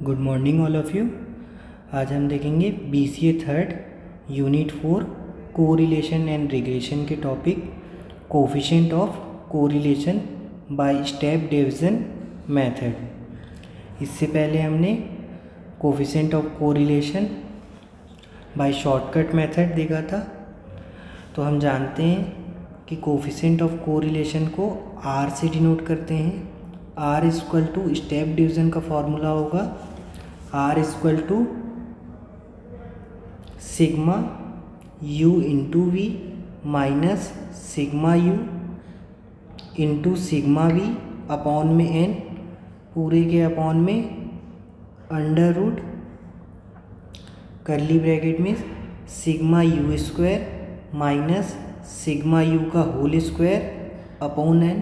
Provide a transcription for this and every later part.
Good morning all of you. आज हम देखेंगे BCA third unit 4 correlation and regression के topic coefficient of correlation by step division method. इससे पहले हमने coefficient of correlation by shortcut method देखा था। तो हम जानते हैं कि कोफिशिएंट ऑफ कोरिलेशन को R से डिनोट करते हैं। R equal to step division का फॉर्मूला होगा R equal to sigma U into V minus sigma U into sigma V upon में N पूरे के अपॉन में अंडर रूट करली ब्रैकेट में sigma U square minus sigma U का whole square upon N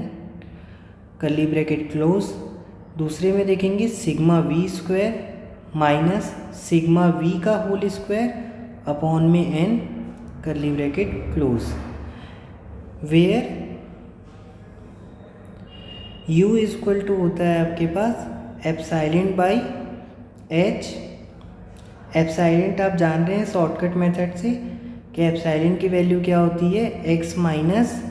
curly bracket close. दूसरे में देखेंगे sigma V square minus sigma V का होल स्क्वायर अपॉन में N curly bracket close, where U equal to होता है आपके पास एप्साइलेंट बाई H। एप्साइलेंट आप जान रहे हैं शॉर्टकट मेथड से कि एप्साइलेंट की वैल्यू क्या होती है x माइनस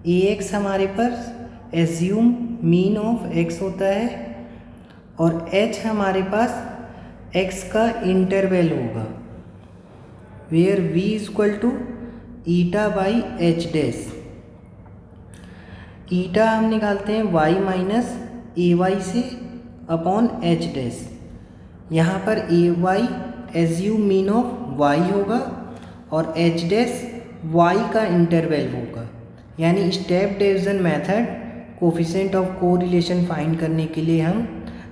AX हमारे पास एज्यूम मीन ऑफ x होता है और h हमारे पास x का इंटरवल होगा, where v equal to eta by h dash. Eta हम निकालते हैं y माइनस AY से अपॉन एच डैश। यहाँ पर AY assume mean of y होगा और एच डैश y का इंटरवल होगा। यानी step division method coefficient of correlation find करने के लिए हम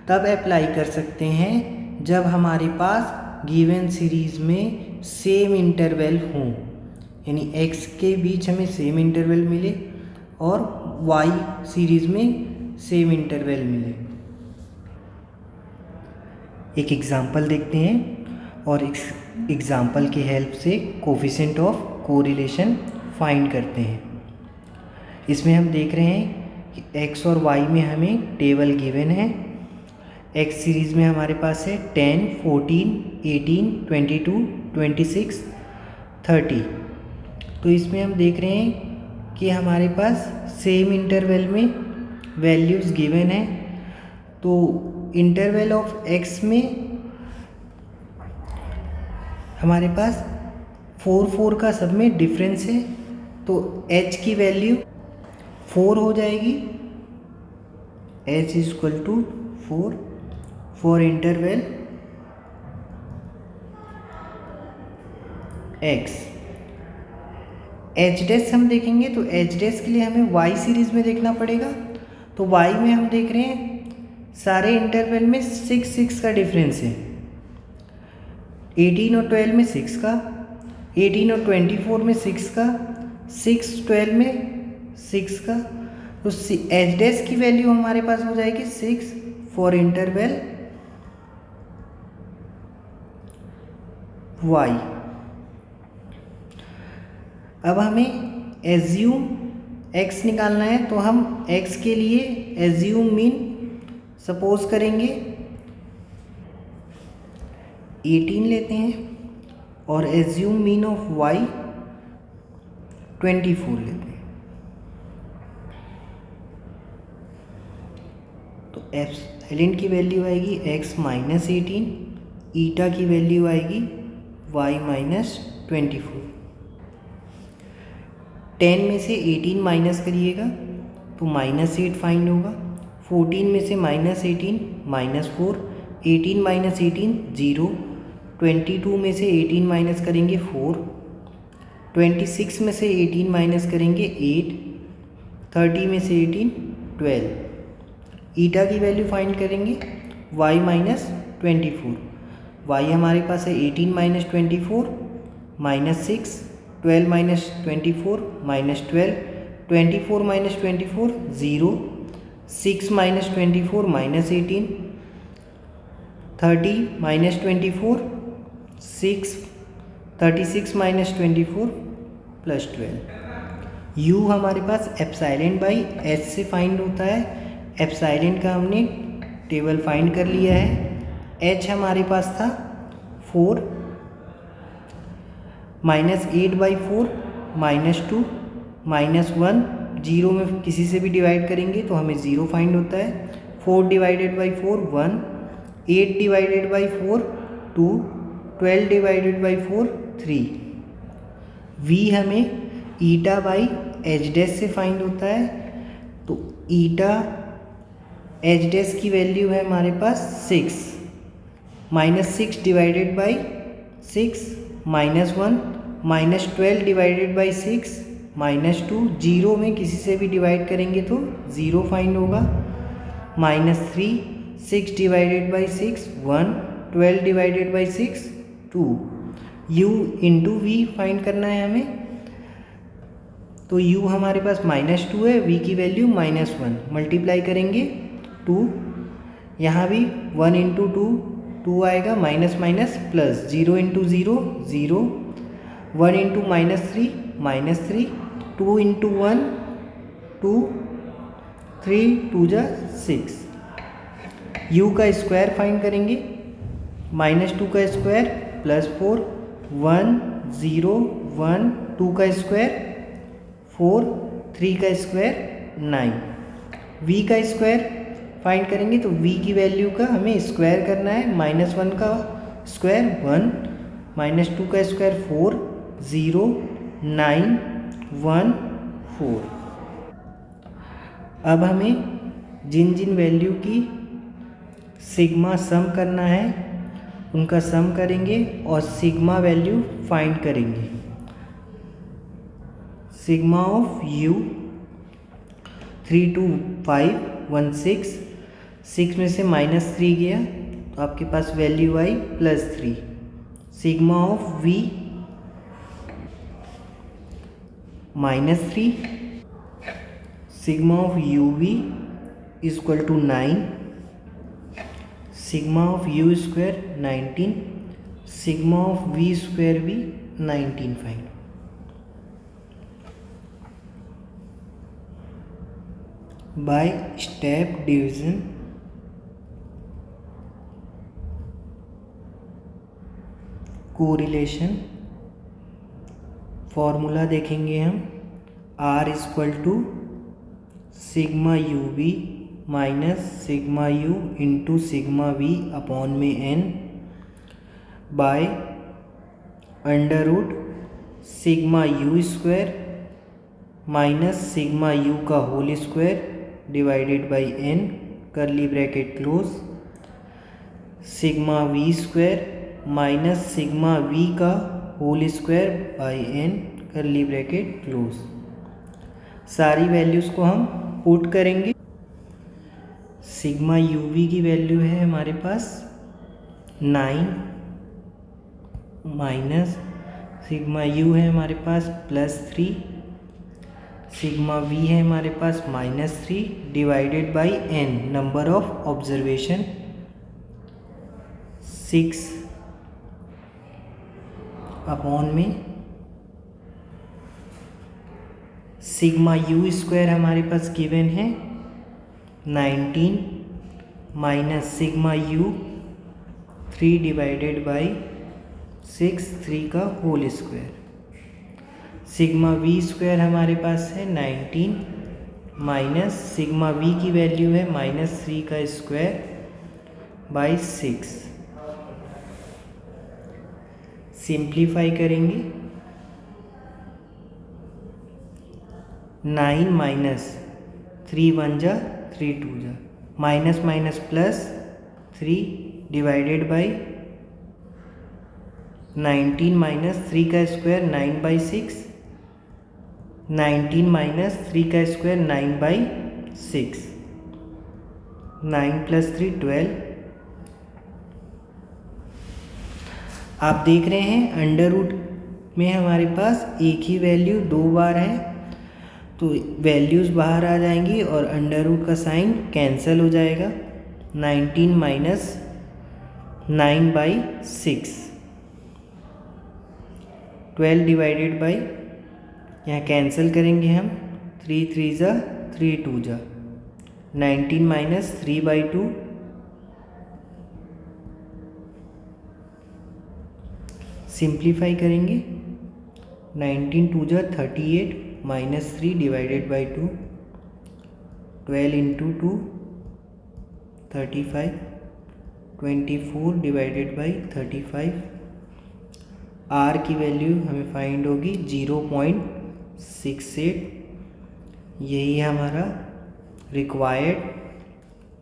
तब अप्लाई कर सकते हैं जब हमारे पास गिवन सीरीज़ में सेम इंटरवल हों, यानी x के बीच हमें सेम इंटरवल मिले और y सीरीज़ में सेम इंटरवल मिले। एक एग्ज़ाम्पल देखते हैं और इस एग्ज़ाम्पल की हेल्प से कोफिशिएंट ऑफ कोरिलेशन फाइंड करते हैं। इसमें हम देख रहे हैं कि x और y में हमें टेबल गिवन है। x सीरीज़ में हमारे पास है 10, 14, 18, 22, 26, 30। तो इसमें हम देख रहे हैं कि हमारे पास सेम इंटरवल में वैल्यूज़ गिवन है। तो इंटरवल ऑफ x में हमारे पास 4 का सब में डिफरेंस है, तो h की वैल्यू 4 हो जाएगी। h equal to 4 for interval x। h dash हम देखेंगे तो h डैश के लिए हमें y सीरीज़ में देखना पड़ेगा। तो y में हम देख रहे हैं सारे इंटरवल में 6 का डिफरेंस है। 18 और 12 में 6 का, 18 और 24 में 6 का, 6 12 में 6 का। तो h डैश की वैल्यू हमारे पास हो जाएगी 6 फॉर इंटरवल y। अब हमें एज्यूम x निकालना है, तो हम x के लिए एज्यूम मीन सपोज करेंगे 18 लेते हैं और एज्यूम मीन ऑफ y 24 लेते हैं। तो एप्सिलॉन की वैल्यू आएगी x माइनस 18, ईटा की वैल्यू आएगी y माइनस 24। 10 में से 18 माइनस करिएगा तो -8 फाइंड होगा। 14 में से -18 -4, 18 माइनस 18 0, 22 में से 18 माइनस करेंगे 4, 26 में से 18 माइनस करेंगे 8, 30 में से 18 12। ईटा की वैल्यू फाइंड करेंगे y माइनस 24। y हमारे पास है 18 minus 24 minus 6, 12 minus 24 minus 12, 24 minus 24 0, 6 minus 24 minus 18, 30 minus 24 6, 36 minus 24 plus 12। u हमारे पास एप्साइलेंट बाई h से फाइंड होता है। एप्साइलेंट का हमने टेबल फाइंड कर लिया है। h हमारे पास था 4, -8/4 -2 -1, 0 में किसी से भी डिवाइड करेंगे तो हमें 0 फाइंड होता है। 4 divided by 4 1, 8 divided by 4 2, 12 divided by 4 3। v हमें ईटा बाई एच डैश से फाइंड होता है, तो ईटा एच डैश की वैल्यू है हमारे पास 6, -6 डिवाइडेड बाई 6 -1, -12 डिवाइडेड बाई 6 -2, 0 में किसी से भी डिवाइड करेंगे तो 0 फाइंड होगा। -3, 6 divided by 6 1, 12 divided by 6 2। u into V find करना है हमें, तो u हमारे पास -2 है, v की वैल्यू -1, मल्टीप्लाई करेंगे 2, यहाँ भी 1 इंटू 2 2 आएगा, minus minus plus, 0 into 0 0, 1 into -3 -3, 2 into 1 2, 3 2 जा 6। u का स्क्वायर फाइंड करेंगे, -2 का स्क्वायर +4, 1 0 1, 2 का स्क्वायर 4, 3 का स्क्वायर 9। v का स्क्वायर फाइंड करेंगे तो v की वैल्यू का हमें स्क्वायर करना है, -1 का स्क्वायर 1, -2 का स्क्वायर 4, 0 9 1 4। अब हमें जिन जिन वैल्यू की सिग्मा सम करना है उनका सम करेंगे और सिग्मा वैल्यू फाइंड करेंगे। सिग्मा ऑफ u 3 2 5 1 6, 6 में से -3 गया तो आपके पास वैल्यू आई +3। Sigma of v -3, sigma of uv = 9, sigma of u square 19, sigma of v square भी 19 find. By step division correlation formula देखेंगे हम, R = sigma you v minus sigma u into sigma v upon में n by √ sigma you square minus sigma u का whole square divided by n, curly bracket close, sigma we square minus sigma V का whole square by n, curly bracket close. सारी values को हम put करेंगे। Sigma you V की value है हमारे पास 9 minus sigma you है हमारे पास +3, सिग्मा वी है हमारे पास -3 divided by n, number of observation 6 upon में सिग्मा यू स्क्वायर हमारे पास गिवन है 19 minus sigma U 3 divided by 6, 3 का whole square, sigma we square हमारे पास है 19 माइनस सिग्मा वी की वैल्यू है -3 का स्क्वायर बाई 6। सिंप्लीफाई करेंगे, 9 माइनस 3 1 जा 3 2 जा, minus minus plus 3 divided by 19 minus 3 का स्क्वायर 9/6, 19 माइनस 3 का स्क्वायर 9/6, 9 + 3 12। आप देख रहे हैं अंडर रूट में हमारे पास एक ही वैल्यू 2 बार है, तो वैल्यूज़ बाहर आ जाएंगी और अंडर रूट का साइन कैंसिल हो जाएगा। 19 माइनस 9/6, 12 डिवाइडेड बाई, यहाँ कैंसिल करेंगे हम, 3 3 जा 3 2 जा, 19 माइनस 3/2 सिंप्लीफाई करेंगे 19 टू जा 38 -3 divided by 2 12 into 2 35 24 divided by 35 R की वैल्यू हमें फाइंड होगी 0.68। यही है हमारा रिक्वायर्ड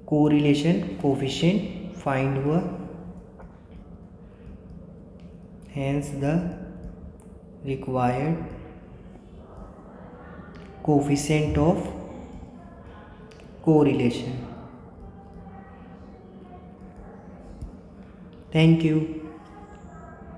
कोरिलेशन कोफिशिएंट फाइंड हुआ। Hence the required coefficient of correlation. Thank you.